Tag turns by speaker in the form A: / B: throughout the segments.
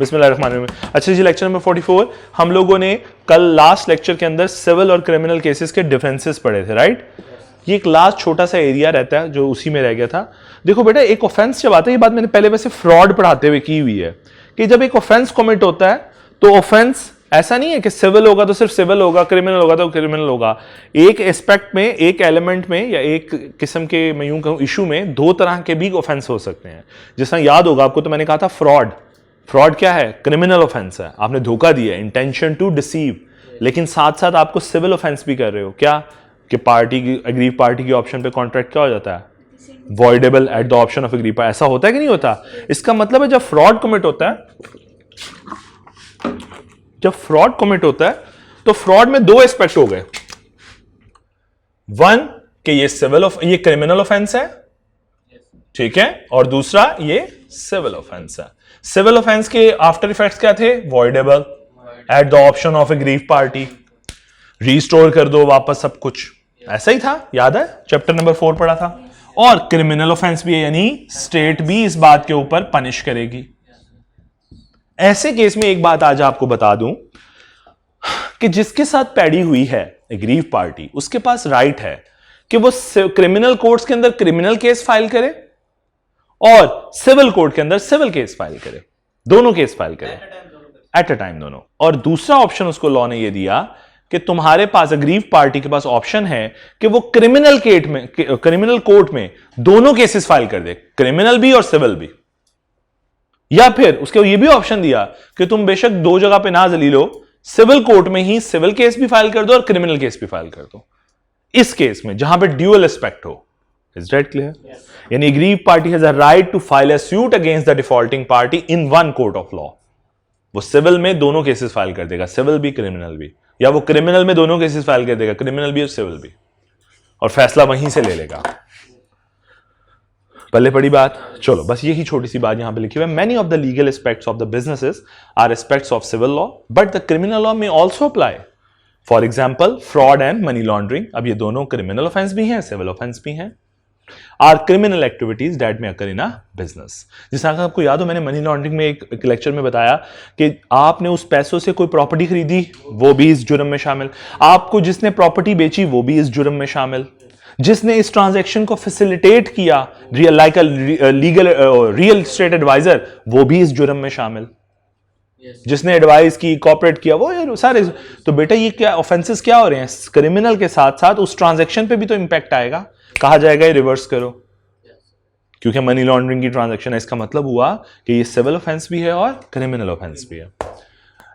A: बिस्मिल्लाहिर्रहमानिर्रहीम। अच्छा जी, lecture number 44 हम लोगों ने कल लास्ट लेक्चर के अंदर सिविल और क्रिमिनल केसेस के डिफरेंसेस पढ़े थे, राइट? ये एक लास्ट छोटा सा एरिया रहता है जो उसी में रह गया था। देखो बेटा, एक ऑफेंस जब आता है, ये बात मैंने पहले वैसे फ्रॉड पढ़ाते हुए की हुई है कि जब एक ऑफेंस कमिट होता है तो ऑफेंस ऐसा नहीं है कि सिविल होगा तो सिर्फ सिविल होगा, क्रिमिनल होगा तो क्रिमिनल होगा। एक एस्पेक्ट में, एक एलिमेंट में या एक किस्म के, मैं यूं कहूं, इशू में दो तरह के भी ऑफेंस हो सकते हैं। जैसा याद होगा आपको, तो मैंने कहा था फ्रॉड। फ्रॉड क्या है? क्रिमिनल ऑफेंस है, आपने धोखा दिया, इंटेंशन टू डिसीव। लेकिन साथ साथ आपको सिविल ऑफेंस भी कर रहे हो, क्या कि पार्टी की, अग्रीव पार्टी के ऑप्शन पे कॉन्ट्रैक्ट क्या हो जाता है? Voidable at the option of aggrieved party. ऐसा होता है कि नहीं होता? इसका मतलब है जब फ्रॉड कमिट होता है, तो फ्रॉड में दो एस्पेक्ट हो गए। वन कि ये क्रिमिनल ऑफेंस है, ठीक है, और दूसरा ये सिविल ऑफेंस है। सिविल ऑफेंस के आफ्टर इफेक्ट्स क्या थे? Voidable at the option of aggrieved party, restore कर दो वापस सब कुछ, ऐसा ही था, याद है? चैप्टर नंबर 4 पढ़ा था। और क्रिमिनल ऑफेंस भी है, यानी स्टेट भी इस बात के ऊपर पनिश करेगी। ऐसे केस में एक बात आज आपको बता दूं कि जिसके साथ पैड़ी हुई है एग्रीव पार्टी, उसके पास राइट है कि वो क्रिमिनल कोर्ट्स के अंदर क्रिमिनल केस फाइल करे और सिविल कोर्ट के अंदर सिविल केस फाइल करे, दोनों केस फाइल करे एट अ टाइम, दोनों। और दूसरा ऑप्शन उसको लॉ ने यह दिया कि तुम्हारे पास, अग्रीव पार्टी के पास ऑप्शन है कि वो क्रिमिनल कोर्ट में दोनों केसेस फाइल कर दे, क्रिमिनल भी और सिविल भी। या फिर उसके ये भी ऑप्शन दिया कि तुम बेशक दो जगह पे ना जलीलो, सिविल कोर्ट में ही सिविल केस भी फाइल कर दो और क्रिमिनल केस भी फाइल कर दो, इस केस में जहां पे ड्यूअल एस्पेक्ट हो। Is that clear? यानी aggrieve party has a right to file a suit against the defaulting party in one court of law. वो सिविल में दोनों केसेस फाइल कर देगा, सिविल भी क्रिमिनल भी, या वो क्रिमिनल में दोनों केसेस फाइल कर देगा, क्रिमिनल भी और सिविल भी, और फैसला वहीं से ले लेगा। पहले पड़ी बात, चलो बस यही छोटी सी बात यहां पे लिखी हुई है। Many of the legal aspects of the businesses are aspects of civil law, but the criminal law में also apply. For example, fraud and money laundering, अब ये दोनों क्रिमिनल ऑफेंस भी हैं, सिविल ऑफेंस भी हैं, or criminal activities that may occur in a business. जैसा आपको याद हो, मैंने मनी लॉन्ड्रिंग में एक लेक्चर में बताया कि आपने उस पैसों से कोई प्रॉपर्टी खरीदी, वो भी इस जुर्म में शामिल। आपको जिसने प्रॉपर्टी बेची, वो भी इस जुर्म में शामिल। जिसने इस ट्रांजैक्शन को फैसिलिटेट किया, like legal real estate advisor, वो भी इस जुर्म में शामिल। जिसने एडवाइस की, कॉपरेट किया, वो सारे। तो बेटा ये क्या ऑफेंसेस क्या हो रहे हैं? क्रिमिनल के साथ साथ उस ट्रांजैक्शन पे भी तो इंपैक्ट आएगा। कहा जाएगा ये रिवर्स करो, क्योंकि मनी लॉन्ड्रिंग की ट्रांजैक्शन है। इसका मतलब हुआ कि ये सिविल ऑफेंस भी है और क्रिमिनल ऑफेंस भी है।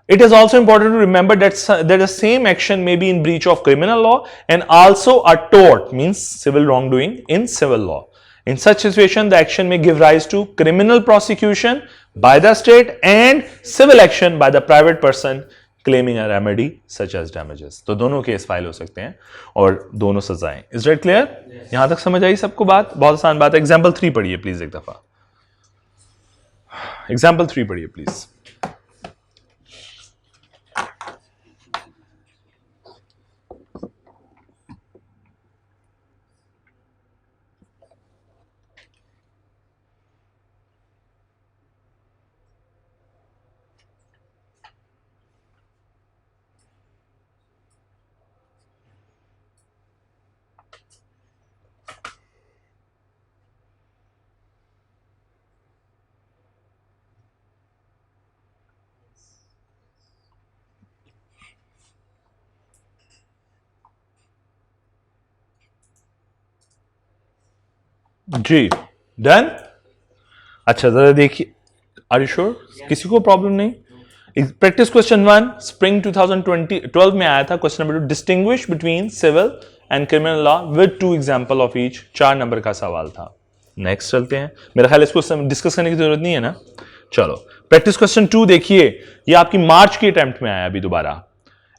A: It is also important to remember that the same action may be in breach of criminal law and also a tort, means civil wrongdoing, in civil law. In such situation, the action may give rise to criminal prosecution by the state and civil action by the private person claiming a remedy such as damages. तो दोनों case file हो सकते हैं और दोनों सजाएं। Is that clear? यहां तक समझ आई सबको बात? बहुत आसान बात है। एग्जाम्पल 3 पढ़िए प्लीज एक दफा। एग्जाम्पल 3 पढ़िए प्लीज। Ji done. अच्छा जरा देखिए, आर यू श्योर? किसी को प्रॉब्लम नहीं? प्रैक्टिस क्वेश्चन 1 स्प्रिंग 2012 में आया था। Question number 2, distinguish between civil and criminal law with 2 example of each. 4 number का सवाल था। नेक्स्ट चलते हैं। मेरा ख्याल इसको डिस्कस करने की जरूरत नहीं है ना। चलो प्रैक्टिस क्वेश्चन 2 देखिए, ये आपकी मार्च की अटेम्प्ट में आया अभी दोबारा।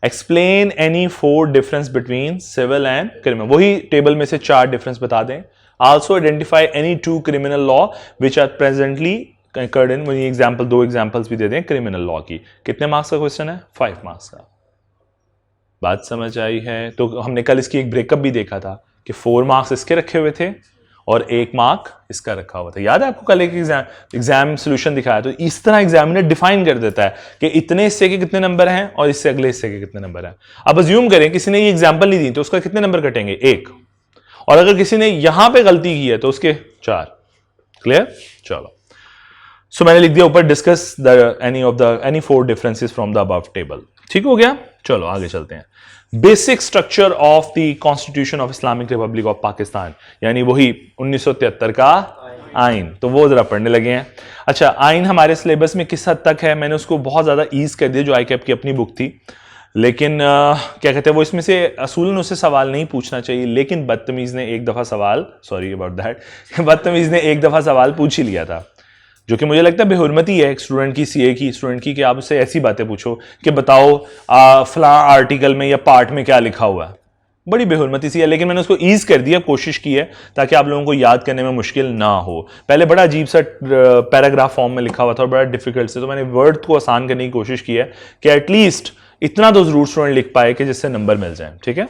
A: Explain any 4 difference between civil and criminal. वही टेबल में से 4 डिफरेंस बता दें। Also identify any 2 criminal law which are presently occurred in। वही एग्जाम्पल, 2 एग्जाम्पल्स भी दे दें क्रिमिनल लॉ की। कितने मार्क्स का क्वेश्चन है? 5 मार्क्स का। बात समझ आई है? तो हमने कल इसकी एक ब्रेकअप भी देखा था कि 4 मार्क्स इसके रखे हुए थे और 1 मार्क इसका रखा हुआ था। याद है आपको कल एक एग्जाम सोल्यूशन दिखाया, तो इस तरह एग्जामिनर डिफाइन कर देता है कि इतने हिस्से के कितने नंबर हैं और इससे अगले हिस्से के कितने नंबर हैं। अब अज्यूम करें किसी ने ये एग्जाम्पल नहीं दी तो उसका कितने नंबर कटेंगे, 1, और अगर किसी ने यहां पे गलती की है तो उसके 4। क्लियर? चलो, सो मैंने लिख दिया ऊपर discuss any 4 differences from the above table. ठीक हो गया? चलो आगे चलते हैं। Basic structure of the constitution of Islamic Republic of Pakistan, यानी वही 1973 का आइन, तो वो जरा पढ़ने लगे हैं। अच्छा, आइन हमारे सिलेबस में किस हद तक है, मैंने उसको बहुत ज्यादा ईज कर दिया, जो आईकैप की अपनी बुक थी, लेकिन क्या कहते हैं वो इसमें से असूलन उससे सवाल नहीं पूछना चाहिए, लेकिन बदतमीज ने एक दफा सवाल, सॉरी अबाउट दैट, बदतमीज ने एक दफा सवाल पूछ ही लिया था, जो कि मुझे लगता है बेहुरमती है एक स्टूडेंट की, सीए की स्टूडेंट की, कि आप उससे ऐसी बातें पूछो कि बताओ फलां आर्टिकल में या पार्ट में क्या लिखा हुआ है। बड़ी बेहुरमती सी है, लेकिन मैंने उसको ईज कर दिया, कोशिश की है ताकि आप लोगों को याद करने में मुश्किल ना हो। पहले बड़ा अजीब सा पैराग्राफ फॉर्म में लिखा हुआ था और बड़ा डिफिकल्ट से, तो मैंने वर्ड को आसान करने की कोशिश की है कि एटलीस्ट इतना तो जरूर स्टूडेंट लिख पाए कि जिससे नंबर मिल जाए। ठीक है?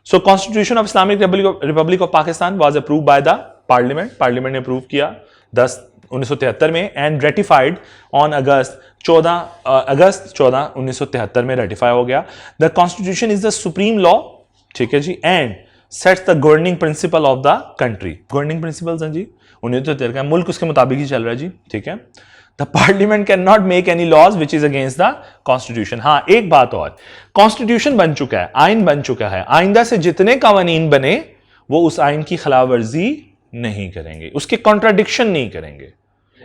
A: So constitution of Islamic Republic of Pakistan was approve by the parliament, parliament ने अप्रूव किया 1973 में, एंड रेटिफाइड ऑन अगस्त 14 1973 में रेटिफाई हो गया। The constitution is the supreme law, ठीक है जी, and sets the governing principle of the country. Governing principles हैं जी 1973 का, मुल्क उसके मुताबिक ही चल रहा है जी। ठीक है? The parliament cannot make any laws which is against the constitution. हाँ, एक बात और, कॉन्स्टिट्यूशन बन चुका है, आइन बन चुका है, आइंदा से जितने कानून बने वो उस आइन की खिलाफ वर्जी नहीं करेंगे, उसके कॉन्ट्राडिक्शन नहीं करेंगे।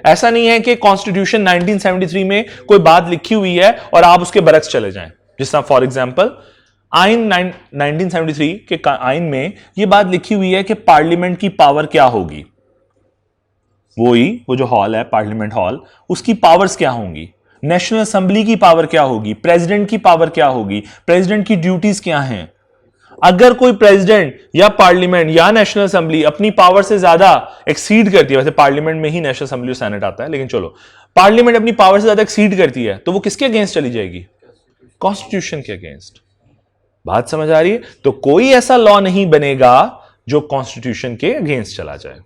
A: ऐसा नहीं है कि कॉन्स्टिट्यूशन 1973 में कोई बात लिखी हुई है और आप उसके बरक्स चले जाएं। जिस तरह फॉर एग्जांपल आइन 1973 के आइन में यह बात लिखी हुई है कि पार्लियामेंट की पावर क्या होगी, वो जो हॉल है पार्लियामेंट हॉल, उसकी पावर्स क्या होंगी, नेशनल असेंबली की पावर क्या होगी, प्रेसिडेंट की पावर क्या होगी, प्रेसिडेंट की ड्यूटीज क्या हैं। अगर कोई प्रेसिडेंट या पार्लियामेंट या नेशनल असेंबली अपनी पावर से ज्यादा एक्सीड करती है, वैसे पार्लियामेंट में ही नेशनल असेंबली और सेनेट आता है, लेकिन चलो पार्लियामेंट अपनी पावर से ज्यादा एक्सीड करती है, तो वो किसके अगेंस्ट चली जाएगी, कॉन्स्टिट्यूशन के अगेंस्ट। बात समझ आ रही है? तो कोई ऐसा लॉ नहीं बनेगा जो कॉन्स्टिट्यूशन के अगेंस्ट चला जाए,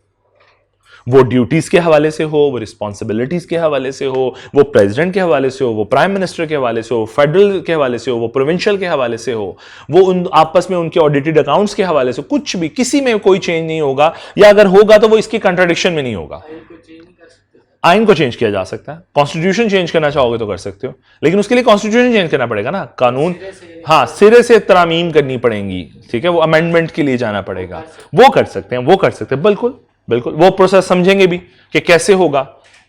A: वो ड्यूटीज के हवाले से हो, वो रिस्पॉन्सिबिलिटीज के हवाले से हो, वो प्रेसिडेंट के हवाले से हो, वो प्राइम मिनिस्टर के हवाले से हो, फेडरल के हवाले से हो, वो प्रोविंशियल के हवाले से हो, वो उन आपस में उनके ऑडिटेड अकाउंट्स के हवाले से, कुछ भी किसी में कोई चेंज नहीं होगा, या अगर होगा तो वो इसकी कंट्राडिक्शन में नहीं होगा। आइन को चेंज किया जा सकता है, कॉन्स्टिट्यूशन चेंज करना चाहोगे तो कर सकते हो, लेकिन उसके लिए कॉन्स्टिट्यूशन चेंज करना पड़ेगा ना, कानून, हाँ, सिरे से तरामीम करनी पड़ेंगी। ठीक है? वो अमेंडमेंट के लिए जाना पड़ेगा, वो कर सकते हैं, वो कर सकते हैं, बिल्कुल बिल्कुल, वो प्रोसेस समझेंगे भी कि कैसे होगा,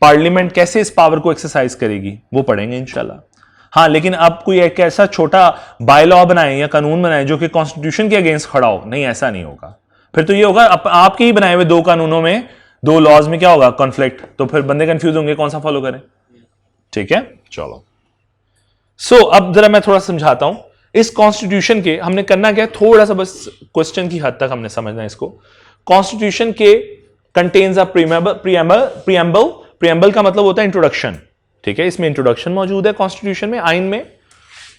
A: पार्लियामेंट कैसे इस पावर को एक्सरसाइज करेगी, वो पढ़ेंगे इंशाल्लाह। हाँ, लेकिन आप कोई एक ऐसा छोटा बाय लॉ बनाए या कानून बनाए जो कि कॉन्स्टिट्यूशन के अगेंस्ट खड़ा हो, नहीं, ऐसा नहीं होगा। फिर तो ये होगा आपके ही बनाए हुए 2 कानूनों में, 2 लॉज में क्या होगा, कॉन्फ्लिक्ट, तो फिर बंदे कंफ्यूज होंगे कौन सा फॉलो करें। ठीक है? चलो, सो अब जरा मैं थोड़ा समझाता हूं इस कॉन्स्टिट्यूशन के, हमने करना क्या है, थोड़ा सा बस क्वेश्चन की हद तक हमने समझना है इसको। कॉन्स्टिट्यूशन के कंटेन्स अ प्रीएम्बल का मतलब होता है इंट्रोडक्शन। ठीक है? इसमें इंट्रोडक्शन मौजूद है कॉन्स्टिट्यूशन में, आइन में।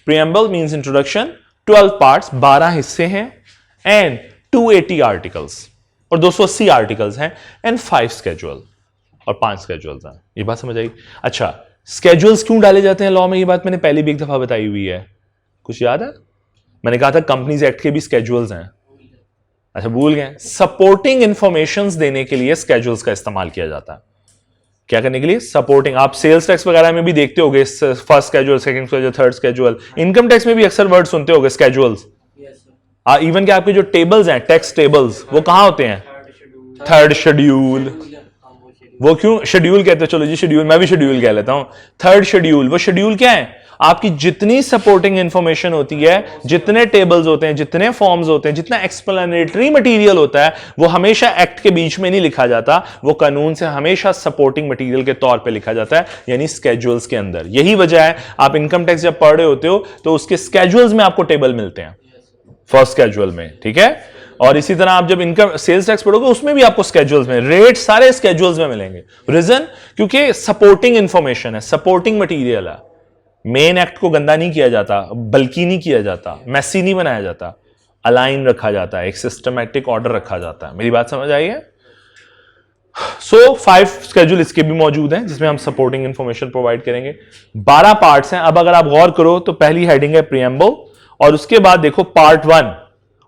A: प्रीएम्बल मींस इंट्रोडक्शन, 12 पार्ट्स, 12 हिस्से हैं, एंड 280 आर्टिकल्स और 280 आर्टिकल्स हैं, एंड 5 स्केड्यूल और 5 स्केड्यूल्स हैं। ये बात समझ आई? अच्छा, स्केड्यूल्स क्यों डाले जाते हैं लॉ में, ये बात मैंने पहले भी एक दफा बताई हुई है, कुछ याद है? मैंने कहा था कंपनीज एक्ट के भी स्केड्यूल्स हैं। अच्छा, भूल गए? सपोर्टिंग इंफॉर्मेशंस देने के लिए स्केड्यूल्स का इस्तेमाल किया जाता है। क्या करने के लिए? सपोर्टिंग। आप सेल्स टैक्स वगैरह में भी देखते होगे first schedule, second schedule, third schedule. Income tax में भी अक्सर वर्ड सुनते होगे स्केड्यूल्स। इवन के आपके जो टेबल्स हैं, टैक्स टेबल्स, वो कहां होते हैं? Third schedule. वो क्यों शेड्यूल कहते हो? चलो जी शेड्यूल, मैं भी शेड्यूल कह लेता हूं। थर्ड शेड्यूल, वो शेड्यूल क्या है? आपकी जितनी सपोर्टिंग इंफॉर्मेशन होती है, जितने टेबल्स होते हैं, जितने फॉर्म्स होते हैं, जितना एक्सप्लेनेटरी मटेरियल होता है, वो हमेशा एक्ट के बीच में नहीं लिखा जाता, वो कानून से हमेशा सपोर्टिंग मटेरियल के तौर पे लिखा जाता है, यानी स्केड्यूल्स के अंदर। यही वजह है आप इनकम टैक्स जब पढ़ रहे होते हो तो उसके स्केड्यूल्स में आपको टेबल मिलते हैं, फर्स्ट स्केड्यूल में। ठीक है? और इसी तरह आप जब इनकम सेल्स टैक्स पढ़ोगे उसमें भी आपको स्केड्यूल्स में रेट सारे स्केड्यूल्स में मिलेंगे। रीजन? क्योंकि सपोर्टिंग इंफॉर्मेशन है, सपोर्टिंग मटेरियल है। मेन एक्ट को गंदा नहीं किया जाता, बल्कि नहीं किया जाता, मैसी नहीं बनाया जाता, अलाइन रखा जाता है, एक सिस्टमैटिक ऑर्डर रखा जाता है। मेरी बात समझ आई है? सो 5 स्केड्यूल इसके भी मौजूद हैं जिसमें हम सपोर्टिंग इंफॉर्मेशन प्रोवाइड करेंगे। 12 पार्ट्स हैं। अब अगर आप गौर करो तो पहली हेडिंग है प्रीएम्बल और उसके बाद देखो पार्ट 1,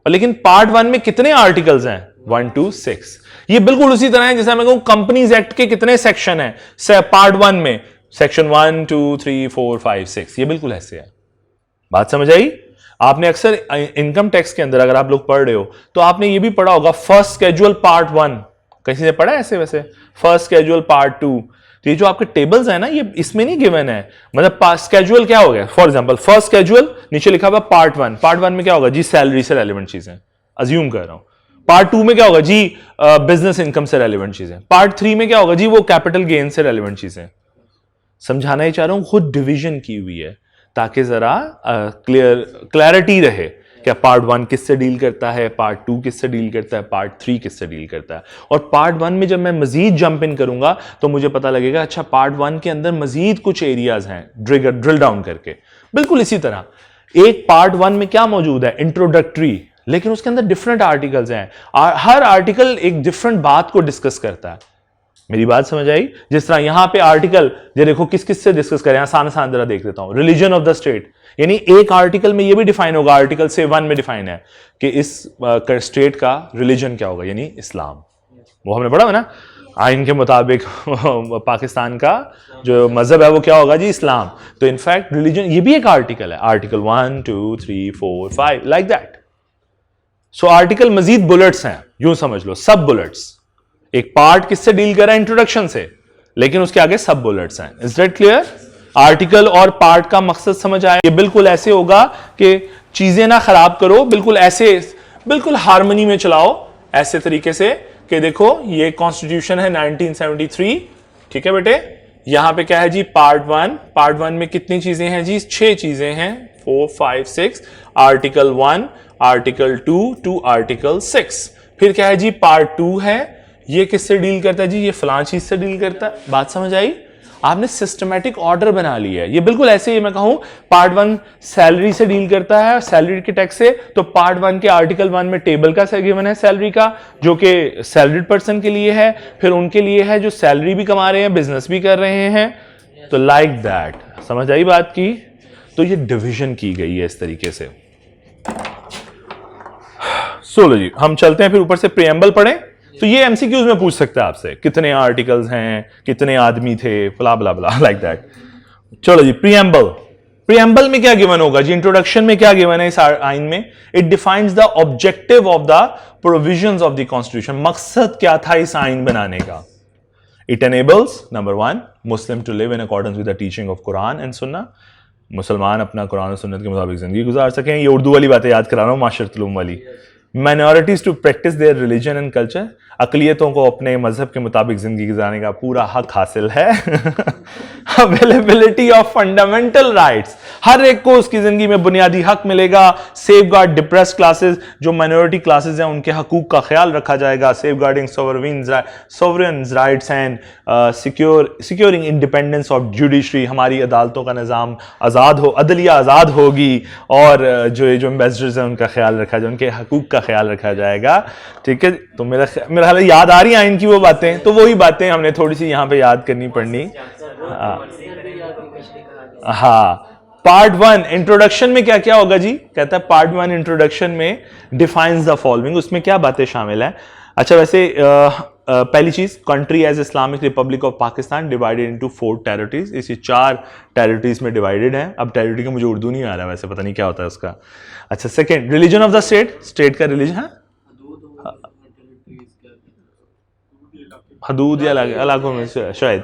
A: और लेकिन पार्ट 1 में कितने आर्टिकल्स हैं? 1 to 6। ये बिल्कुल उसी तरह है जैसे मैं कहूं कंपनीज एक्ट के कितने सेक्शन हैं पार्ट 1 में, सेक्शन 1 2 3 4 5 6, ये बिल्कुल ऐसे है। बात समझ आई? आपने अक्सर इनकम टैक्स के अंदर अगर आप लोग पढ़ रहे हो तो आपने ये भी पढ़ा होगा फर्स्ट स्केड्यूल पार्ट 1, किसी ने पढ़ा है ऐसे? वैसे फर्स्ट स्केड्यूल पार्ट 2, तो ये जो आपके टेबल्स है ना ये इसमें नहीं गिवन है। मतलब स्केड्यूल क्या हो गया? फॉर एग्जांपल फर्स्ट स्केड्यूल नीचे लिखा हुआ पार्ट 1, पार्ट 1 में क्या होगा जी? सैलरी से रेलेवेंट चीजें, अज्यूम कर रहा हूं। पार्ट 2 में क्या होगा जी? बिजनेस इनकम से रेलेवेंट चीजें। पार्ट 3 में क्या होगा जी? वो कैपिटल गेन से रेलेवेंट चीजें। समझाना ही चाह रहा हूं, खुद डिवीजन की हुई है ताकि जरा क्लैरिटी रहे क्या पार्ट 1 किससे डील करता है, पार्ट 2 किससे डील करता है, पार्ट 3 किससे डील करता है। और पार्ट 1 में जब मैं मजीद जंप इन करूंगा तो मुझे पता लगेगा अच्छा पार्ट 1 के अंदर मजीद कुछ एरियाज हैं, ड्रिल डाउन करके। बिल्कुल इसी तरह एक पार्ट 1 में क्या मौजूद है? इंट्रोडक्टरी, लेकिन उसके अंदर डिफरेंट आर्टिकल्स हैं। हर आर्टिकल एक डिफरेंट बात को डिस्कस करता है। मेरी बात समझ आई? जिस तरह यहां पे आर्टिकल ये देखो किस किस से डिस्कस करें, आसान आसान जरा देख लेता हूं। रिलीजन ऑफ द स्टेट, यानी एक आर्टिकल में ये भी डिफाइन होगा, आर्टिकल से 1 में डिफाइन है कि इस स्टेट का रिलीजन क्या होगा, यानी इस्लाम। वो हमने पढ़ा है ना, आइन के मुताबिक पाकिस्तान का जो मजहब है वो क्या होगा जी? इस्लाम। तो इनफैक्ट रिलीजन ये भी एक आर्टिकल है, article 1 2 3 4 5 like that. So article मजीद बुलेट्स हैं, यूं समझ लो, सब बुलेट्स। एक पार्ट किससे डील कर रहा है? इंट्रोडक्शन से, लेकिन उसके आगे सब बुलेट्स हैं। Is that clear? आर्टिकल और पार्ट का मकसद समझ आया? ये बिल्कुल ऐसे होगा कि चीजें ना खराब करो, बिल्कुल ऐसे, बिल्कुल हार्मनी में चलाओ, ऐसे तरीके से कि देखो ये कॉन्स्टिट्यूशन है 1973, ठीक है बेटे। यहां पे क्या है जी? पार्ट 1, पार्ट 1 में कितनी चीजें हैं जी? 6 चीजें हैं, 4 5 6, आर्टिकल 1, आर्टिकल 2 टू आर्टिकल 6। फिर क्या है जी? पार्ट 2 है, ये किससे डील करता है जी? ये फलां चीज से डील करता है। बात समझ आई? आपने सिस्टमैटिक ऑर्डर बना लिया है। ये बिल्कुल ऐसे ही मैं कहूं पार्ट 1 सैलरी से डील करता है, सैलरी के टैक्स से, तो पार्ट 1 के आर्टिकल 1 में टेबल का गिवन है सैलरी का, जो कि सैलरीड पर्सन के लिए है, फिर उनके लिए है जो सैलरी भी कमा रहे हैं, बिजनेस भी कर रहे हैं। तो लाइक दैट, समझ आई बात की? तो ये डिविजन की गई है इस तरीके से। सोलो जी, हम चलते हैं फिर ऊपर से प्रीएम्बल पढ़ें। तो ये एमसीक्यूज में पूछ सकता है आपसे, कितने आर्टिकल्स हैं, कितने आदमी थे, ब्ला ब्ला ब्ला लाइक दैट। चलो जी, प्रीएम्बल। प्रीएम्बल में क्या गिवन होगा जी? इंट्रोडक्शन में क्या गिवन है इस आइन में? It defines the objective of the provisions of the constitution. मकसद क्या था इस आइन बनाने का? It enables number 1 Muslim to live in accordance with the teaching of Quran and Sunnah. मुसलमान अपना कुरान और सुन्नत के मुताबिक जिंदगी गुजार सकें। ये उर्दू वाली बातें याद करा रहा हूं, माशरतुल उलूम वाली। Minorities to practice their religion and culture, अकलियतों को अपने मजहब के मुताबिक जिंदगी गुजारने का पूरा हक हासिल है। अवेलेबिलिटी ऑफ फंडामेंटल राइट्स, हर एक को उसकी जिंदगी में बुनियादी हक मिलेगा। सेफ गार्ड डिप्रेस्ड क्लासेस, जो माइनॉरिटी क्लासेस हैं उनके हकूक का ख्याल रखा जाएगा। Safeguarding sovereign rights and securing independence of judiciary, हमारी अदालतों का निज़ाम आज़ाद हो, अदलिया आज़ाद होगी, और जो एम्बेसडर्स हैं उनका ख्याल रखा जाए, उनके हकूक का ख्याल रखा जाएगा। ठीक है, तो मेरा ख्याल याद आ रही है इनकी वो बातें, तो वही बातें हमने थोड़ी सी यहाँ पे याद करनी पड़नी। हाँ, पार्ट 1 इंट्रोडक्शन में क्या क्या होगा जी? कहता है पार्ट 1 इंट्रोडक्शन में डिफाइंस द फॉलोइंग, उसमें क्या बातें शामिल है? अच्छा, वैसे पहली चीज, country as Islamic Republic of Pakistan divided into 4 territories. इसी 4 टेरिटरीज में डिवाइडेड है। अब टेरिटरी का मुझे उर्दू नहीं आ रहा, वैसे पता नहीं क्या होता है उसका। अच्छा, second, religion of the state, state का रिलीजन है हदूद या इलाकों में शायद।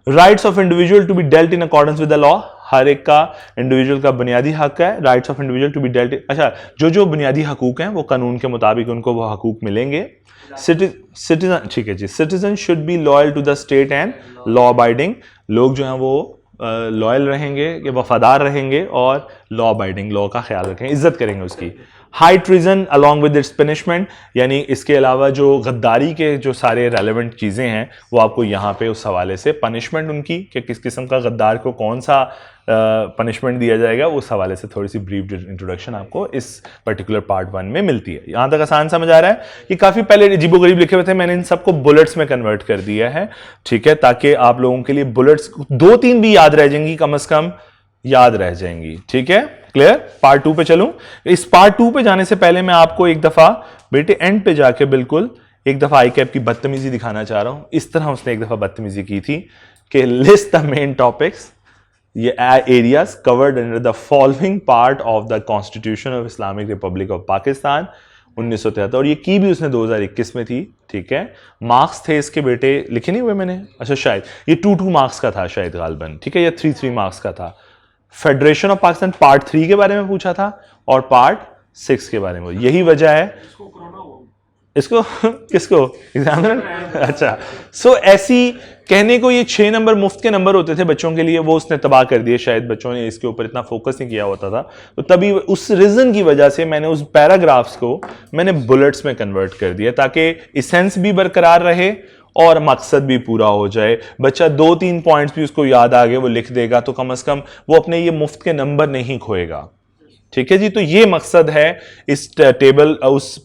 A: Rights of individual to be dealt in accordance with the law, हर एक का इंडिविजुअल का बुनियादी हक है। Rights of individual to be dealt, अच्छा, जो बुनियादी हकूक हैं वो कानून के मुताबिक उनको वो हकूक मिलेंगे। सिटीजन, ठीक है जी, citizen should be loyal to the state and law abiding, लोग जो हैं वो लॉयल रहेंगे या वफादार रहेंगे और लॉ अबाइडिंग, लॉ का ख्याल रखेंगे, इज्जत करेंगे उसकी। High treason along with its punishment, यानी इसके अलावा जो गद्दारी के जो सारे रेलेवेंट चीज़ें हैं वो आपको यहाँ पे उस हवाले से पनिशमेंट उनकी कि किस किस्म का गद्दार को कौन सा पनिशमेंट दिया जाएगा, उस हवाले से थोड़ी सी ब्रीफ इंट्रोडक्शन आपको इस पर्टिकुलर पार्ट 1 में मिलती है। यहां तक आसान समझ आ रहा है? ये काफी पहले अजीबो गरीब लिखे हुए थे, मैंने इन सबको बुलेट्स में कन्वर्ट कर दिया है, ठीक है, ताकि आप लोगों के लिए बुलेट्स 2-3 भी याद रह जाएंगी, कम से कम याद रह जाएंगी, ठीक है, क्लियर। पार्ट 2 पे चलूं। इस पार्ट 2 पे जाने से पहले मैं आपको एक दफा बेटे एंड पे जाके बिल्कुल एक दफा आई कैप की बदतमीजी दिखाना चाह रहा हूं। इस तरह उसने एक दफा बदतमीजी की थी कि लिस्ट द मेन टॉपिक्स, ये areas covered under the following part of the constitution of Islamic Republic of Pakistan 1973, और ये की भी उसने 2021 में थी, ठीक है। मार्क्स थे इसके बेटे, लिखे नहीं हुए मैंने, अच्छा शायद ये 2-2 मार्क्स का था शायद गालबन, ठीक है, या 3-3 मार्क्स का था। फेडरेशन ऑफ पाकिस्तान पार्ट 3 के बारे में पूछा था और पार्ट 6 के बारे में, यही वजह है इसको किसको एग्जामिनर, अच्छा। सो ऐसी कहने को ये 6 नंबर मुफ्त के नंबर होते थे बच्चों के लिए, वो उसने तबाह कर दिए, शायद बच्चों ने इसके ऊपर इतना फोकस नहीं किया होता था, तो तभी उस रीजन की वजह से मैंने उस पैराग्राफ्स को मैंने बुलेट्स में कन्वर्ट कर दिया ताकि इसेंस भी बरकरार रहे और मकसद भी पूरा हो जाए। बच्चा 2-3 पॉइंट्स भी उसको याद आ गए, वो लिख देगा, तो कम से कम वो अपने ये मुफ्त के नंबर नहीं खोएगा, ठीक है जी। तो ये मकसद है इस टेबल उस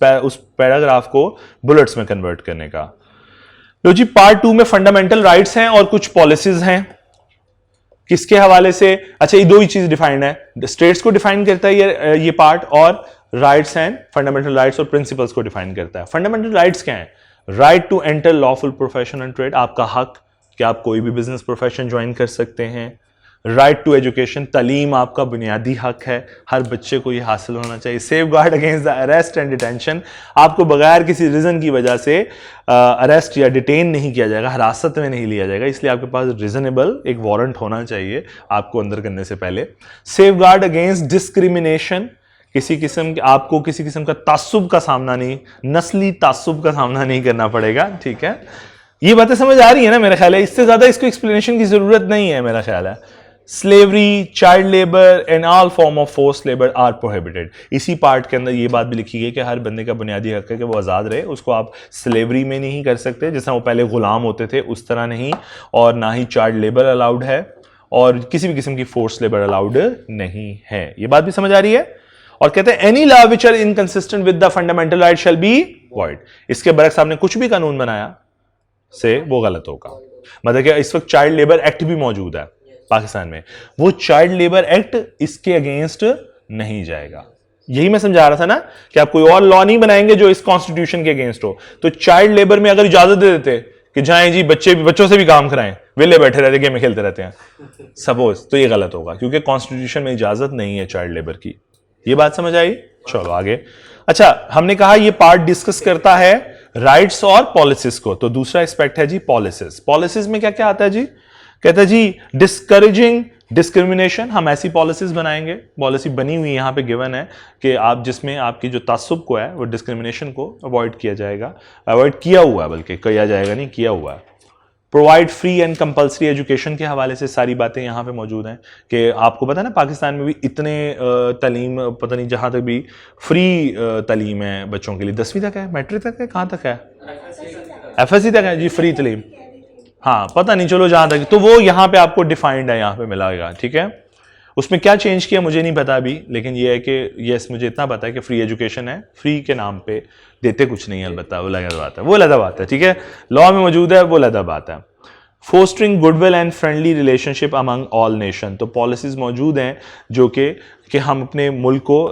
A: पैराग्राफ को बुलेट्स में कन्वर्ट करने का। लो जी, पार्ट 2 में फंडामेंटल राइट्स हैं और कुछ पॉलिसीज हैं, किसके हवाले से, अच्छा ये 2 ही चीज डिफाइंड है, स्टेट्स को डिफाइन करता है ये पार्ट, और राइट्स एंड फंडामेंटल राइट्स और प्रिंसिपल्स को डिफाइन करता है। फंडामेंटल राइट्स क्या है? Right to enter lawful profession and trade, आपका हक कि आप कोई भी बिजनेस प्रोफेशन ज्वाइन कर सकते हैं। राइट टू एजुकेशन, तालीम आपका बुनियादी हक है, हर बच्चे को ये हासिल होना चाहिए। Safe guard against the arrest and detention, आपको बगैर किसी रीजन की वजह से अरेस्ट या डिटेन नहीं किया जाएगा, हिरासत में नहीं लिया जाएगा, इसलिए आपके पास रीजनेबल एक वारंट होना चाहिए आपको अंदर करने से पहले। सेफ गार्ड अगेंस्ट डिस्क्रिमिनेशन, किसी किस्म के आपको किसी किस्म का तासुब का सामना नहीं, नस्ली तासुब का सामना नहीं करना पड़ेगा, ठीक है। ये बातें समझ आ रही है ना? मेरा ख्याल है इससे ज्यादा इसको एक्सप्लेनेशन की जरूरत नहीं है, मेरा ख्याल है। Slavery, child labour and all form of force labour are prohibited, इसी पार्ट के अंदर ये बात भी लिखी गई कि हर बंदे का बुनियादी हक है कि वो आज़ाद रहे, उसको आप स्लेवरी में नहीं कर सकते, जैसा वो पहले गुलाम होते थे उस तरह नहीं, और ना ही चाइल्ड लेबर अलाउड है, और किसी भी किस्म की फोर्स लेबर अलाउड नहीं है। ये बात भी समझ आ रही है? और कहते हैं any law which are inconsistent with the fundamental right shall be void, इसके बरक्स आपने कुछ भी कानून बनाया से वो गलत होगा। मतलब कि इस वक्त चाइल्ड लेबर एक्ट भी मौजूद है पाकिस्तान में, वो चाइल्ड लेबर एक्ट इसके अगेंस्ट नहीं जाएगा। यही मैं समझा रहा था ना कि आप कोई और लॉ नहीं बनाएंगे जो इस कॉन्स्टिट्यूशन के अगेंस्ट हो। तो चाइल्ड लेबर में अगर इजाजत दे देते कि जाएं जी बच्चों से भी काम कराएं, वेले बैठे रहते गेम खेलते रहते हैं सपोज, तो ये गलत होगा क्योंकि कॉन्स्टिट्यूशन में इजाजत नहीं है चाइल्ड लेबर की। ये बात समझ आई? चलो आगे। अच्छा, हमने कहा ये पार्ट डिस्कस करता है राइट्स और पॉलिसीज को, तो दूसरा एस्पेक्ट है जी पॉलिसीज। पॉलिसीज में क्या क्या आता है जी? कहता है जी डिस्करेजिंग डिस्क्रिमिनेशन, हम ऐसी पॉलिसीज बनाएंगे, पॉलिसी बनी हुई यहां पे गिवन है कि आप जिसमें आपकी जो तासुब को है वो डिस्क्रिमिनेशन को अवॉइड किया जाएगा, अवॉइड किया हुआ है, बल्कि किया जाएगा नहीं, किया हुआ है। Provide free and compulsory education के हवाले से सारी बातें यहाँ पे मौजूद हैं कि आपको पता है ना पाकिस्तान में भी इतने तालीम पता नहीं जहाँ तक भी फ्री तालीम है बच्चों के लिए, 10वीं तक है, मैट्रिक तक है, कहाँ तक है, FSC तक है जी फ्री तालीम, हाँ पता नहीं, चलो जहाँ तक, तो वो यहाँ पे आपको डिफाइंड है, यहाँ पे मिलेगा, ठीक है। उसमें क्या चेंज किया मुझे नहीं पता अभी, लेकिन ये है कि यस मुझे इतना पता है कि फ्री एजुकेशन है, फ्री के नाम पे देते कुछ नहीं है, अलबत्ता वो अलग बात है, वो अलग बात है, ठीक है, लॉ में मौजूद है, वो अलग बात है। Fostering goodwill and friendly relationship among all nation, तो पॉलिसीज मौजूद हैं जो कि हम अपने मुल्क को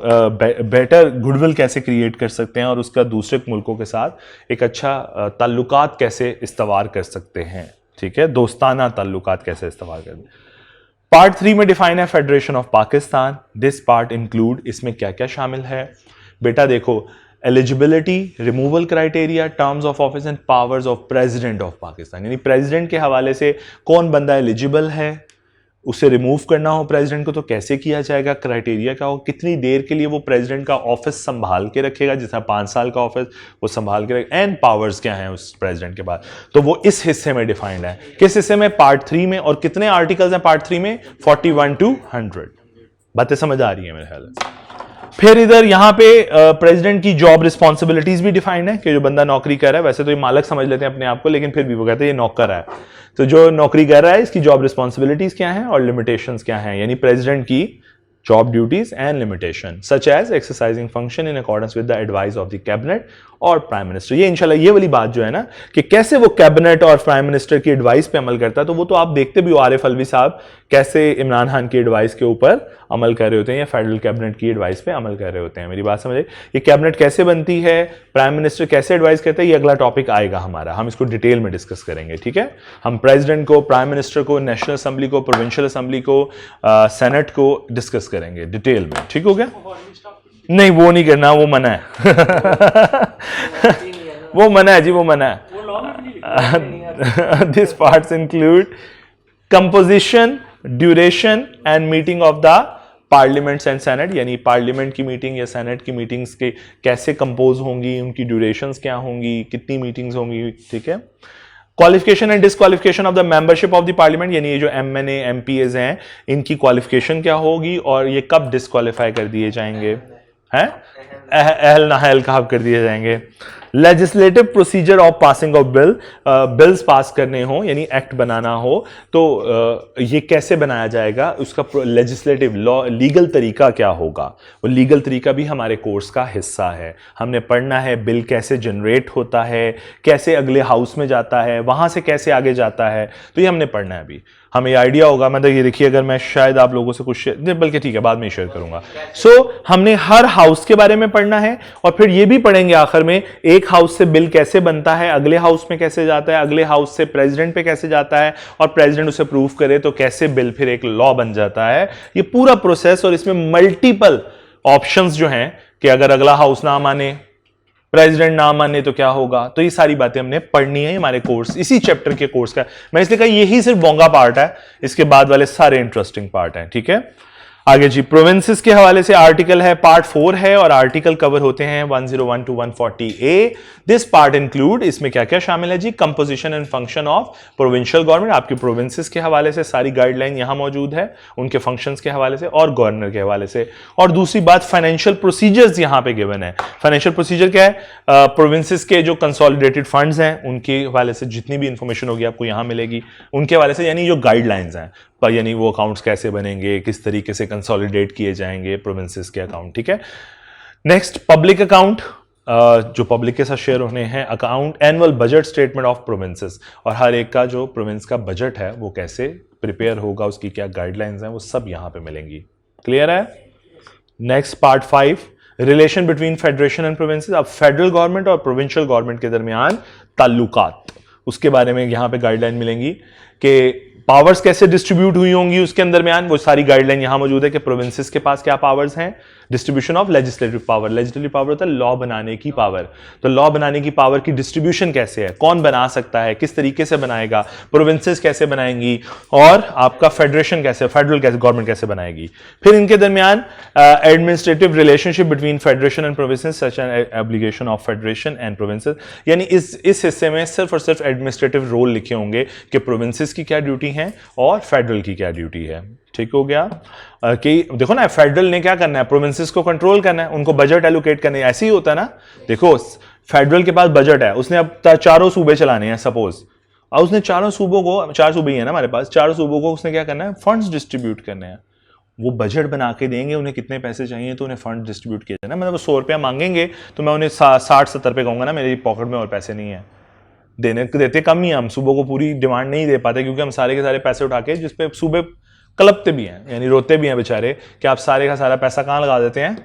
A: बेटर गुडविल कैसे क्रिएट कर सकते हैं और उसका दूसरे मुल्कों के साथ एक अच्छा ताल्लुकात कैसे इस्तवार कर सकते हैं, ठीक है, दोस्ताना ताल्लुकात कैसे इस्तवार कर। पार्ट 3 में डिफाइन है federation of Pakistan. This part include, इसमें क्या क्या शामिल है बेटा? देखो, eligibility, removal criteria, terms of office and powers of president of Pakistan, यानी प्रेसिडेंट के हवाले से कौन बंदा एलिजिबल है, उसे रिमूव करना हो प्रेसिडेंट को तो कैसे किया जाएगा, क्राइटेरिया क्या हो, कितनी देर के लिए वो प्रेसिडेंट का ऑफिस संभाल के रखेगा, जैसा 5 साल का ऑफिस वो संभाल के रखेगा, एंड पावर्स क्या हैं उस प्रेसिडेंट के पास, तो वो इस हिस्से में डिफाइंड है। किस हिस्से में? पार्ट 3 में। और कितने आर्टिकल्स हैं पार्ट 3 में? 41 to 100। बातें समझ आ रही है मेरे ख्याल से? फिर इधर यहाँ पे प्रेसिडेंट की जॉब रिस्पॉन्सिबिलिटीज भी डिफाइंड है कि जो बंदा नौकरी कर रहा है, वैसे तो ये मालिक समझ लेते हैं अपने आप को, लेकिन फिर भी वो कहते हैं ये नौकर है। तो जो नौकरी कर रहा है इसकी जॉब रिस्पॉन्सिबिलिटीज क्या हैं और लिमिटेशंस क्या हैं, यानी प्रेसिडेंट की job duties and limitation such as exercising function in accordance with the advice of the cabinet और प्राइम मिनिस्टर। ये इंशाल्लाह ये वाली बात जो है ना कि कैसे वो कैबिनेट और प्राइम मिनिस्टर की एडवाइस पे अमल करता है, तो वो तो आप देखते भी हो आरिफ अलवी साहब कैसे इमरान खान की एडवाइस के ऊपर अमल कर रहे होते हैं या फेडरल कैबिनेट की एडवाइस पे अमल कर रहे होते हैं। मेरी बात समझे, ये कैबिनेट कैसे बनती है, प्राइम मिनिस्टर कैसे एडवाइस करता है, ये अगला टॉपिक आएगा हमारा, हम इसको डिटेल में डिस्कस करेंगे। ठीक है, हम प्रेसिडेंट को, प्राइम मिनिस्टर को, नेशनल असेंबली को, प्रोविंशियल असेंबली को, सेनेट को डिस्कस करेंगे डिटेल में। ठीक हो गया? नहीं वो नहीं करना, वो मना है वो मना है जी, वो मना है। This parts include composition, duration and meeting of the parliaments and senate, यानी पार्लियामेंट की मीटिंग या सेनेट की मीटिंग्स के कैसे कंपोज होंगी, उनकी ड्यूरेशंस क्या होंगी, कितनी मीटिंग्स होंगी। ठीक है, qualification and disqualification of the membership of the parliament, यानी ये जो एमएनए एमपीएस हैं इनकी क्वालिफिकेशन क्या होगी और ये कब डिसक्वालीफाई कर दिए जाएंगे, हैं अहल नाहल कब कर दिए जाएंगे। Legislative procedure of passing of bill, bills pass करने हो यानी एक्ट बनाना हो तो ये कैसे बनाया जाएगा, उसका लेजिस्लेटिव लॉ लीगल तरीका क्या होगा, वो लीगल तरीका भी हमारे कोर्स का हिस्सा है। हमने पढ़ना है बिल कैसे जनरेट होता है, कैसे अगले हाउस में जाता है, वहां से कैसे आगे जाता है, तो ये हमने पढ़ना है। अभी हमें आइडिया होगा, मतलब ये देखिए अगर मैं शायद आप लोगों से कुछ शेयर, बल्कि ठीक है बाद में शेयर करूंगा। हमने हर हाउस के बारे में पढ़ना है और फिर ये भी पढ़ेंगे आखिर में एक हाउस से बिल कैसे बनता है, अगले हाउस में कैसे जाता है, अगले हाउस से प्रेसिडेंट पे कैसे जाता है और प्रेसिडेंट उसे अप्रूव करे तो कैसे बिल फिर एक लॉ बन जाता है। ये पूरा प्रोसेस, और इसमें मल्टीपल ऑप्शंस जो हैं कि अगर अगला हाउस ना माने, प्रेसिडेंट ना माने तो क्या होगा, तो ये सारी बातें हमने पढ़नी है हमारे कोर्स, इसी चैप्टर के कोर्स का। मैं इसलिए कहा यही सिर्फ बोंगा पार्ट है, इसके बाद वाले सारे इंटरेस्टिंग पार्ट हैं। ठीक है, आगे जी प्रोविंसेस के हवाले से आर्टिकल है, पार्ट 4 है और आर्टिकल कवर होते हैं 101 to 140A। This part include, इसमें क्या क्या शामिल है जी, composition and function of provincial government, आपकी प्रोविंसेस के हवाले से सारी गाइडलाइन यहां मौजूद है, उनके फंक्शंस के हवाले से और गवर्नर के हवाले से। और दूसरी बात फाइनेंशियल प्रोसीजर्स यहां पे गिवन है। फाइनेंशियल प्रोसीजर क्या है, प्रोविंसेस के जो कंसोलिडेटेड फंड्स हैं उनके हवाले से जितनी भी इंफॉर्मेशन होगी आपको यहां मिलेगी, उनके हवाले से, यानी जो गाइडलाइंस हैं पर, यानी वो अकाउंट्स कैसे बनेंगे, किस तरीके से कंसोलिडेट किए जाएंगे प्रोविंसेस के अकाउंट। ठीक है, नेक्स्ट पब्लिक अकाउंट, जो पब्लिक के साथ शेयर होने हैं, account, annual budget statement of provinces, और हर एक का जो प्रोविंस का बजट है वो कैसे प्रिपेयर होगा, उसकी क्या गाइडलाइंस हैं, वो सब यहां पे मिलेंगी। क्लियर है? Next part 5, relation between federation and provinces. अब फेडरल गवर्नमेंट और प्रोविंशियल गवर्नमेंट के दरमियान ताल्लुकात, उसके बारे में यहां पे गाइडलाइन मिलेंगी कि पावर्स कैसे डिस्ट्रीब्यूट हुई होंगी उसके दरमियान, वो सारी गाइडलाइन यहां मौजूद है कि प्रोविंसेस के पास क्या पावर्स हैं। Distribution of legislative power, legislative power होता है लॉ बनाने की पावर, तो लॉ बनाने की पावर की डिस्ट्रीब्यूशन कैसे है, कौन बना सकता है, किस तरीके से बनाएगा, प्रोविंसेस कैसे बनाएंगी, और आपका फेडरेशन कैसे, फेडरल कैसे गवर्नमेंट कैसे बनाएगी। फिर इनके दरमियान administrative relationship between federation and provinces such an obligation of federation and provinces, यानी इस हिस्से में सिर्फ और सिर्फ एडमिनिस्ट्रेटिव रोल लिखे होंगे कि प्रोविंसेस की क्या ड्यूटी है और फेडरल की क्या ड्यूटी है। ठीक हो गया कि देखो ना, फेडरल ने क्या करना है, प्रोविंसेस को कंट्रोल करना है, उनको बजट एलोकेट करने, ऐसे ही होता है ना। देखो फेडरल के पास बजट है, उसने अब 4 सूबे चलाने हैं सपोज, और उसने 4 सूबों को, 4 सूबे ही है ना हमारे पास, 4 सूबों को उसने क्या करना है, फंड्स डिस्ट्रीब्यूट करने हैं। वो बजट बना के देंगे, उन्हें कितने पैसे चाहिए तो उन्हें फंड डिस्ट्रीब्यूट किया जाए ना। मतलब 100 रुपया मांगेंगे तो मैं उन्हें 60-70 रुपये कहूंगा ना, मेरी पॉकेट में और पैसे नहीं है, देते कम ही, हम सूबों को पूरी डिमांड नहीं दे पाते क्योंकि हम सारे के सारे पैसे उठा के, जिसपे सूबे कलपते भी हैं, यानी रोते भी हैं बेचारे कि आप सारे का सारा पैसा कहां लगा देते हैं,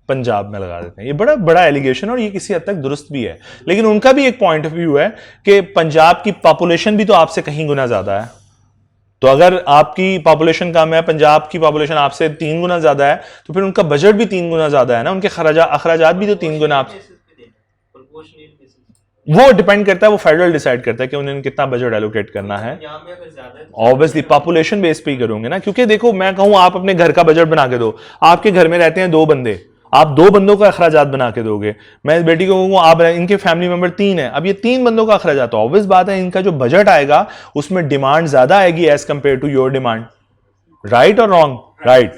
A: पंजाब में लगा देते हैं। ये बड़ा बड़ा एलिगेशन और ये किसी हद तक दुरुस्त भी है, लेकिन उनका भी एक पॉइंट ऑफ व्यू है कि पंजाब की पॉपुलेशन भी तो आपसे कहीं गुना ज्यादा है, तो अगर आपकी पॉपुलेशन कम है, पंजाब की पॉपुलेशन आपसे 3 गुना ज्यादा है, तो फिर उनका बजट भी 3 गुना ज्यादा है ना, उनके अखराजात भी तो 3 गुना आप, वो डिपेंड करता है, वो फेडरल डिसाइड करता है कि उन्हें कितना बजट एलोकेट करना है। ऑब्वियसली पॉपुलेशन बेस पे ही करोगे ना, क्योंकि देखो मैं कहूं आप अपने घर का बजट बना के दो, आपके घर में रहते हैं 2 बंदे, आप 2 बंदों का अखराजात बना के दोगे, मैं बेटी को कहूंगा आप, इनके फैमिली मेंबर 3 है, अब ये 3 बंदों का अखराजात, ऑब्वियस बात है इनका जो बजट आएगा उसमें डिमांड ज्यादा आएगी as compare to your demand. Right और रॉन्ग? राइट।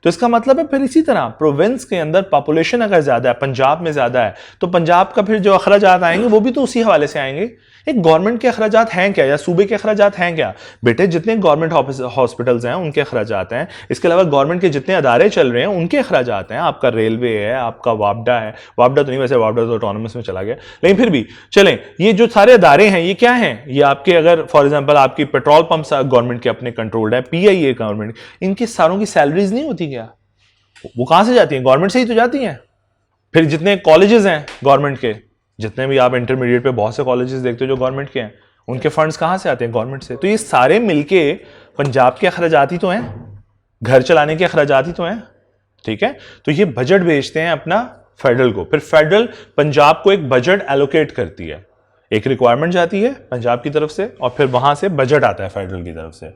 A: तो इसका मतलब है फिर इसी तरह प्रोविंस के अंदर पॉपुलेशन अगर ज्यादा है, पंजाब में ज्यादा है, तो पंजाब का फिर जो अखराजात आएंगे वो भी तो उसी हवाले से आएंगे। एक गवर्नमेंट के अखराजात हैं क्या, या सूबे के अखराजात हैं क्या? बेटे जितने गवर्नमेंट हॉस्पिटल्स हैं उनके अखराजात हैं, इसके अलावा गवर्नमेंट के जितने अदारे चल रहे हैं उनके अखराजात हैं। आपका रेलवे है, आपका वापडा है, वापडा तो नहीं, वैसे वापडा तो ऑटोनॉमस में चला गया, लेकिन फिर भी चलें, ये जो सारे अदारे हैं ये क्या हैं? ये आपके अगर फॉर एग्जाम्पल आपकी पेट्रोल पंप गवर्नमेंट के अपने कंट्रोल्ड है, पीआईए गवर्नमेंट, इनकी सारों की सैलरीज नहीं होती क्या? वो कहां से जाती हैं? गवर्नमेंट से ही तो जाती हैं। फिर जितने कॉलेजेस हैं गवर्नमेंट के, जितने भी आप इंटरमीडिएट पे बहुत से कॉलेजेस देखते हो जो गवर्नमेंट के हैं, उनके फंड्स कहां से आते हैं? गवर्नमेंट से। तो ये सारे मिलके पंजाब के अखराजात ही तो हैं, घर चलाने के अखराजात ही तो हैं, ठीक है? तो ये बजट भेजते हैं अपना फेडरल को, फिर फेडरल पंजाब को एक बजट एलोकेट करती है, एक रिक्वायरमेंट जाती है पंजाब की तरफ से और फिर वहां से बजट आता है फेडरल की तरफ से।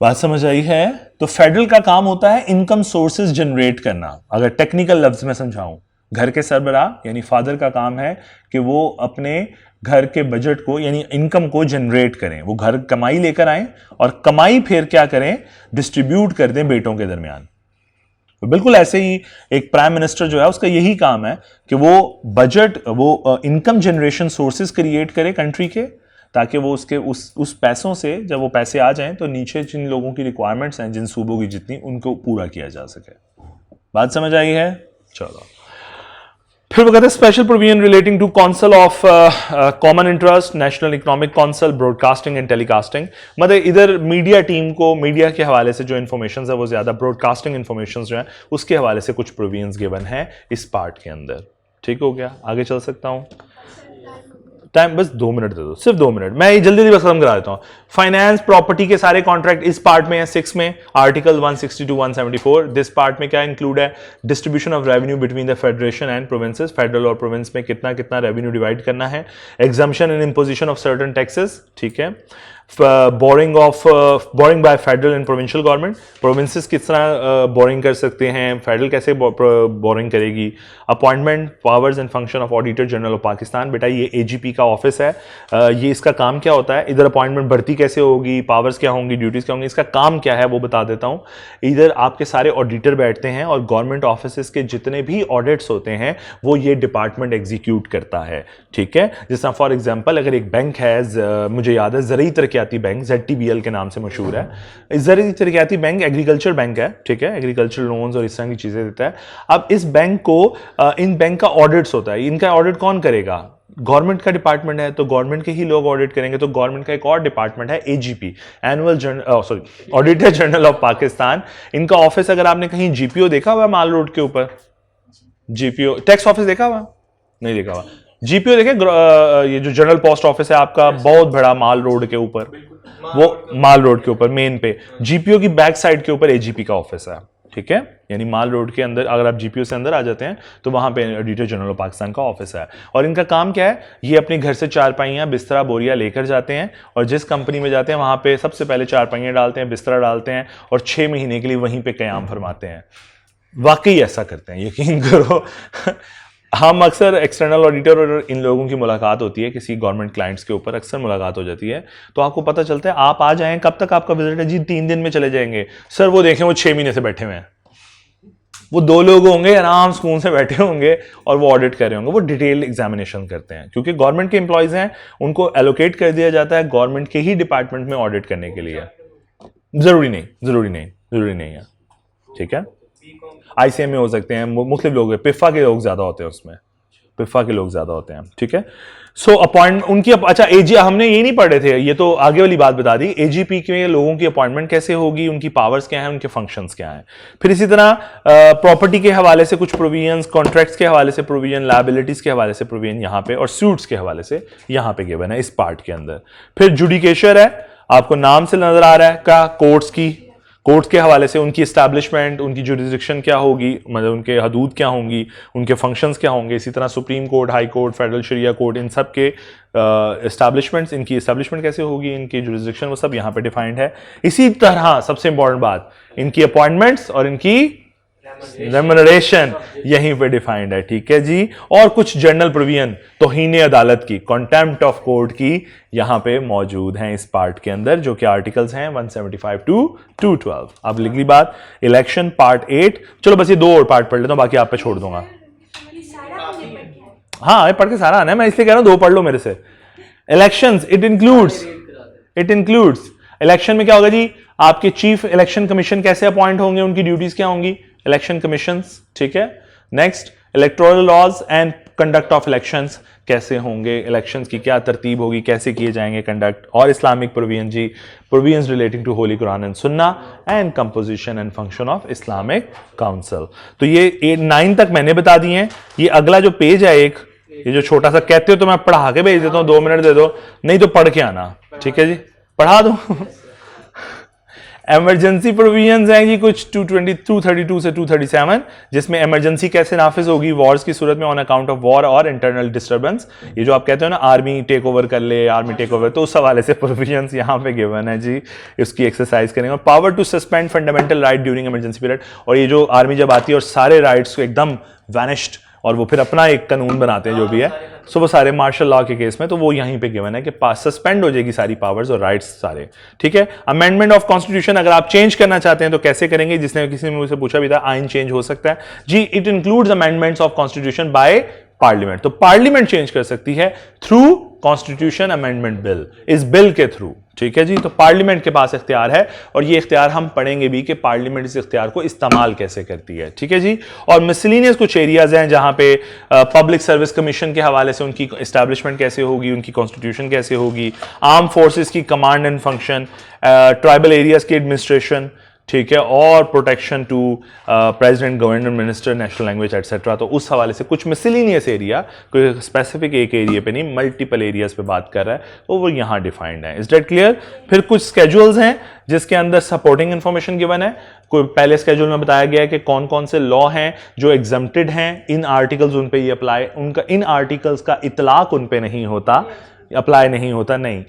A: बात समझ आई है? तो फेडरल का काम होता है इनकम सोर्सेज जनरेट करना। अगर टेक्निकल लफ्ज में समझाऊं, घर के सरबराह यानी फादर का काम है कि वो अपने घर के बजट को यानी इनकम को जनरेट करें, वो घर कमाई लेकर आए और कमाई फिर क्या करें? डिस्ट्रीब्यूट कर दें बेटों के दरमियान। तो बिल्कुल ऐसे ही एक प्राइम मिनिस्टर जो है उसका यही काम है कि वो बजट, वो इनकम जनरेशन सोर्सेज क्रिएट करे कंट्री के, ताकि वो उसके उस पैसों से जब वो पैसे आ जाएं तो नीचे जिन लोगों की रिक्वायरमेंट्स हैं, जिन सूबों की जितनी, उनको पूरा किया जा सके। बात समझ आई है? चलो, फिर वो कहते हैं special provision relating to council of common interest, national economic council, broadcasting and telecasting. मतलब इधर मीडिया टीम को मीडिया के हवाले से जो इन्फॉर्मेशन है वो ज्यादा ब्रॉडकास्टिंग इन्फॉर्मेशन जो है उसके हवाले से कुछ प्रोविजंस गिवन है इस पार्ट के अंदर। ठीक हो गया? आगे चल सकता हूं? टाइम बस 2 मिनट दे दो, सिर्फ 2 मिनट, मैं जल्दी बस खत्म करा देता हूं। फाइनेंस प्रॉपर्टी के सारे कॉन्ट्रैक्ट इस पार्ट में है, 6 में, आर्टिकल 162 174। दिस पार्ट में क्या इंक्लूड है? Distribution of revenue between the federation and provinces, federal और प्रोविंस में कितना कितना रेवेन्यू डिवाइड करना है। Exemption and imposition of certain taxes, ठीक है। Borrowing by federal and provincial government, provinces किस तरह बोरिंग कर सकते हैं, फेडरल कैसे बोरिंग करेगी। Appointment, powers and function of auditor general of Pakistan, बेटा ये एजीपी का ऑफिस है, ये इसका काम क्या होता है? इधर अपॉइंटमेंट भर्ती कैसे होगी, पावर्स क्या होंगी, ड्यूटीज क्या होंगी, इसका काम क्या है वो बता देता हूं। इधर आपके सारे ऑडिटर बैठते हैं और गवर्नमेंट ऑफिस के जितने भी ऑडिट्स होते हैं वो ये डिपार्टमेंट एग्जीक्यूट करता है, ठीक है। जैसा फॉर एग्जाम्पल अगर एक बैंक है, मुझे याद है ज़रई तरक्याती बैंक, ZTBL के नाम से मशहूर है। ज़रई तरक्याती बैंक एग्रीकल्चर बैंक है, ठीक है, एग्रीकल्चर लोन्स और इस तरह की चीजें देता है। अब इस बैंक को इन बैंक का ऑडिट्स होता है, इनका ऑडिट कौन करेगा? गवर्नमेंट का डिपार्टमेंट है तो गवर्नमेंट के ही लोग ऑडिट करेंगे। तो गवर्नमेंट का एक और डिपार्टमेंट है AGP, auditor general of Pakistan. इनका ऑफिस अगर आपने कहीं GPO देखा हुआ माल रोड के ऊपर, GPO टैक्स ऑफिस देखा हुआ? नहीं देखा हुआ। GPO देखे, ये जो जनरल पोस्ट ऑफिस है आपका बहुत बड़ा माल रोड के ऊपर, वो माल रोड के ऊपर मेन पे GPO की बैक साइड के ऊपर AGP का ऑफिस है, ठीक है। यानी माल रोड के अंदर अगर आप GPO से अंदर आ जाते हैं तो वहां पे ऑडिटर जनरल ऑफ पाकिस्तान का ऑफिस है। और इनका काम क्या है? ये अपने घर से चारपाइयां, बिस्तरा, बोरिया लेकर जाते हैं और जिस कंपनी में जाते हैं वहां पे सबसे पहले चारपाइयां डालते हैं, बिस्तरा डालते हैं और 6 महीने के लिए वहीं पे कयाम फरमाते हैं। वाकई ऐसा करते हैं, यकीन करो। हम अक्सर एक्सटर्नल ऑडिटर और इन लोगों की मुलाकात होती है, किसी गवर्नमेंट क्लाइंट्स के ऊपर अक्सर मुलाकात हो जाती है, तो आपको पता चलता है आप आ जाएं, कब तक आपका विजिट है जी? 3 दिन में चले जाएंगे। सर वो देखें वो 6 महीने से बैठे हुए हैं, वो 2 लोग होंगे आराम सुकून से बैठे होंगे और वो ऑडिट कर रहे होंगे, वो डिटेल एग्जामिनेशन करते हैं क्योंकि गवर्नमेंट के एम्प्लॉयज हैं, उनको एलोकेट कर दिया जाता है गवर्नमेंट के ही डिपार्टमेंट में ऑडिट करने के लिए। जरूरी नहीं है, ठीक है। ICM में हो सकते हैं, मुख्तलिफ लोग, पिफा के लोग ज्यादा होते हैं उसमें, पिफा के लोग ज्यादा होते हैं, ठीक है। सो अपॉइंटमेंट उनकी, अच्छा AG हमने ये नहीं पढ़े थे, ये तो आगे वाली बात बता दी। AGP के लोगों की अपॉइंटमेंट कैसे होगी, उनकी पावर्स क्या हैं, उनके फंक्शंस क्या हैं। फिर इसी तरह प्रॉपर्टी के हवाले से कुछ प्रोविजंस, कॉन्ट्रैक्ट्स के हवाले से प्रोविजन, लायबिलिटीज के हवाले से प्रोविजन यहाँ पे, और सूट्स के हवाले से यहाँ पे गिवन है इस पार्ट के अंदर। फिर जुडिकेचर है, आपको नाम से नजर आ रहा है का, कोर्ट्स के हवाले से उनकी एस्टैब्लिशमेंट, उनकी जुरिसडिक्शन क्या होगी, मतलब उनके हदूद क्या होंगी, उनके फंक्शंस क्या होंगे। इसी तरह supreme court, high court, federal Sharia court, इन सब के एस्टैब्लिशमेंट्स, इनकी एस्टैब्लिशमेंट कैसे होगी, इनकी जुरिसडिक्शन, वो सब यहाँ पे डिफाइंड है। इसी तरह सबसे इंपॉर्टेंट बात, इनकी अपॉइंटमेंट्स और इनकी रेम्यूनरेशन यहीं पे डिफाइंड है, ठीक है जी। और कुछ जनरल प्रोविजन तौहीन अदालत की, कॉन्टेम्प्ट ऑफ कोर्ट की यहां पे मौजूद हैं इस पार्ट के अंदर, जो कि आर्टिकल्स हैं 175 टू 212। अब लिख ली बात, इलेक्शन पार्ट 8। चलो बस ये 2 और पार्ट पढ़ लेता हूं, बाकी आप पे छोड़ दूंगा। हाँ ये पढ़ के सारा आना है, मैं इसलिए कह रहा हूं 2 पढ़ लो मेरे से। इलेक्शंस इट इंक्लूड्स इलेक्शन में क्या होगा जी, आपके चीफ इलेक्शन कमीशन कैसे अपॉइंट होंगे, उनकी ड्यूटीज क्या होंगी, इलेक्शन कमीशंस, ठीक है। Next, electoral laws and conduct of elections कैसे होंगे, इलेक्शंस की क्या तरतीब होगी, कैसे किए जाएंगे कंडक्ट। और इस्लामिक प्रोविजन जी, provisions relating to holy Quran and sunna and composition and function of Islamic council. तो ये 8-9 तक मैंने बता दिए हैं। ये अगला जो पेज है एक, ये जो छोटा सा कहते हो तो मैं पढ़ा के भेज देता हूं, 2 मिनट दे दो, नहीं तो पढ़ के आना, ठीक है जी, पढ़ा दो। इमरजेंसी प्रोविजंस हैं जी कुछ 232 से 237, जिसमें इमरजेंसी कैसे नाफिज होगी वॉर्स की सूरत में, ऑन अकाउंट ऑफ वॉर और इंटरनल डिस्टर्बेंस। ये जो आप कहते हो ना आर्मी टेक ओवर कर ले, आर्मी टेक ओवर, तो उस हवाले से प्रोविजंस यहाँ पे गिवन है जी, इसकी एक्सरसाइज करेंगे। Power to suspend fundamental right during emergency period, और ये जो आर्मी जब आती है और सारे राइट्स को एकदम वैनिश्ड, और वो फिर अपना एक कानून बनाते हैं जो भी है, सो वो सारे मार्शल लॉ के केस में, तो वो यहीं पे गिवन है कि सस्पेंड हो जाएगी सारी पावर्स और राइट्स सारे, ठीक है। अमेंडमेंट ऑफ कॉन्स्टिट्यूशन अगर आप चेंज करना चाहते हैं तो कैसे करेंगे, जिसने किसी ने मुझसे पूछा भी था, आइन चेंज हो सकता है जी, it includes amendments of constitution by parliament. तो पार्लियामेंट चेंज कर सकती है थ्रू कॉन्स्टिट्यूशन अमेंडमेंट बिल, इस बिल के थ्रू, ठीक है जी। तो पार्लियामेंट के पास इख्तियार है, और ये इख्तियार हम पढ़ेंगे भी कि पार्लियामेंट इस इख्तियार को इस्तेमाल कैसे करती है, ठीक है जी। और मिसलिनियस कुछ एरियाज हैं जहां पे पब्लिक सर्विस कमीशन के हवाले से उनकी एस्टैब्लिशमेंट कैसे होगी, उनकी कॉन्स्टिट्यूशन कैसे होगी, आर्म फोर्सेस की command and function, tribal areas की एडमिनिस्ट्रेशन, ठीक है, और protection to president, governor, minister, national language etcetera. तो उस हवाले से कुछ मिसलिनियस एरिया, कोई स्पेसिफिक एक एरिया पे नहीं, मल्टीपल एरियाज पे बात कर रहा है, तो वो यहाँ डिफाइंड है। Is that clear? फिर कुछ स्केड्यूल्स हैं जिसके अंदर सपोर्टिंग इंफॉर्मेशन गिवन है। कोई पहले स्केड्यूल में बताया गया है कि कौन कौन से लॉ हैं जो एग्जम्प्टेड हैं, इन आर्टिकल्स उन पे ये अप्लाई, उनका इन आर्टिकल्स का इतलाक उन पे नहीं होता, अप्लाई नहीं होता, नहीं।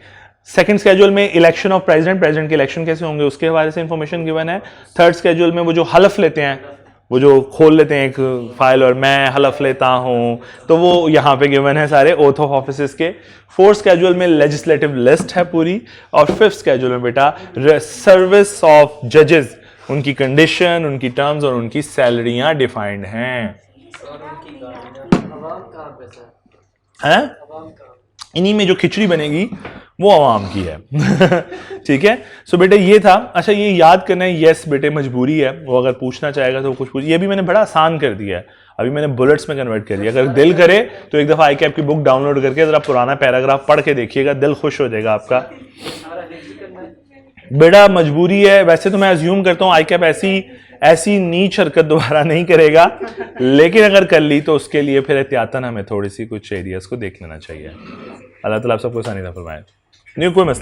A: सेकंड स्केड्यूल में इलेक्शन ऑफ प्रेसिडेंट के इलेक्शन कैसे होंगे उसके हवाले से इंफॉर्मेशन गिवन है। थर्ड स्केड्यूल में वो जो हलफ लेते हैं, वो जो खोल लेते हैं एक फाइल और मैं हलफ लेता हूं, तो वो यहाँ पे गिवन है सारे ओथ ऑफ ऑफिस के। फोर्थ स्केड्यूल में लेजिस्लेटिव लिस्ट है पूरी, और फिफ्थ स्केड्यूल में बेटा सर्विस ऑफ जजेस, उनकी कंडीशन, उनकी टर्म्स और उनकी सैलरियां डिफाइंड हैं। इन्हीं में जो खिचड़ी बनेगी वो आवाम की है। ठीक है, सो बेटे ये था। अच्छा ये याद करना है, यस बेटे मजबूरी है, वो अगर पूछना चाहेगा तो कुछ पूछ, ये भी मैंने बड़ा आसान कर दिया है, अभी मैंने बुलेट्स में कन्वर्ट कर दिया। अगर दिल करे तो एक दफा ICAP की बुक डाउनलोड करके जरा पुराना पैराग्राफ पढ़ के देखिएगा, दिल खुश हो जाएगा आपका। बेटा मजबूरी है, वैसे तो मैं अज्यूम करता हूँ ICAP ऐसी नीच हरकत दोबारा नहीं करेगा, लेकिन अगर कर ली तो उसके लिए फिर एहतियातन हमें थोड़ी सी कुछ एरियाज को देख लेना चाहिए। अल्लाह ताला आप सबको आसानी फरमाए। नहीं कोई मसला।